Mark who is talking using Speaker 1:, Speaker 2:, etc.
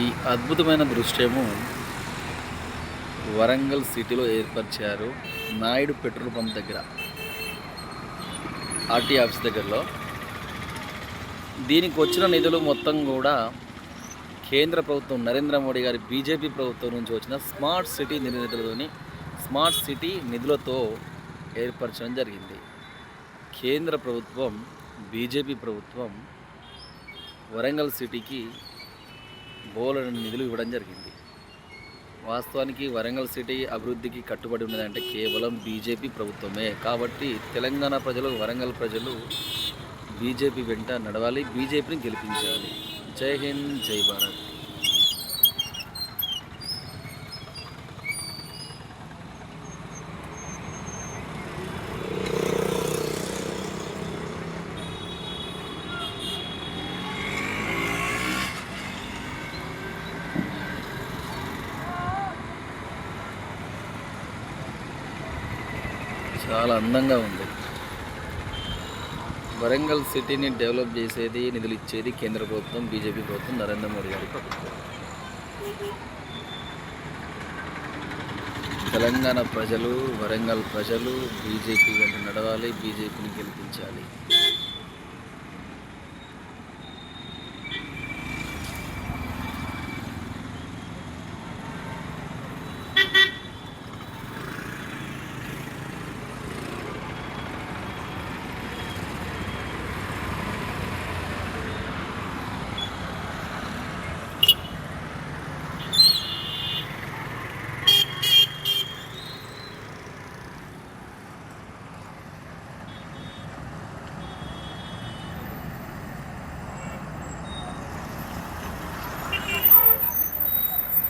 Speaker 1: ఈ అద్భుతమైన దృశ్యము వరంగల్ సిటీలో ఏర్పరిచారు. నాయుడు పెట్రోల్ పంప్ దగ్గర, ఆర్టీ ఆఫీస్ దగ్గరలో. దీనికి వచ్చిన నిధులు మొత్తం కూడా కేంద్ర ప్రభుత్వం, నరేంద్ర మోడీ గారి బీజేపీ ప్రభుత్వం నుంచి వచ్చిన స్మార్ట్ సిటీ నిధులతో ఏర్పరచడం జరిగింది. కేంద్ర ప్రభుత్వం, బీజేపీ ప్రభుత్వం వరంగల్ సిటీకి బోలెడన్ని నిధులు ఇవ్వడం జరిగింది. వాస్తవానికి వరంగల్ సిటీ అభివృద్ధికి కట్టుబడి ఉన్నదంటే కేవలం బీజేపీ ప్రభుత్వమే. కాబట్టి తెలంగాణ ప్రజలు, వరంగల్ ప్రజలు బీజేపీ వెంట నడవాలి, బీజేపీని గెలిపించాలి. జై హింద్, జై భారత్. చాలా అందంగా ఉంది. వరంగల్ సిటీని డెవలప్ చేసేది, నిధులు ఇచ్చేది కేంద్ర ప్రభుత్వం, బీజేపీ ప్రభుత్వం, నరేంద్ర మోడీ గారి ప్రభుత్వం. తెలంగాణ ప్రజలు, వరంగల్ ప్రజలు బీజేపీ వెంట నడవాలి, బీజేపీని గెలిపించాలి.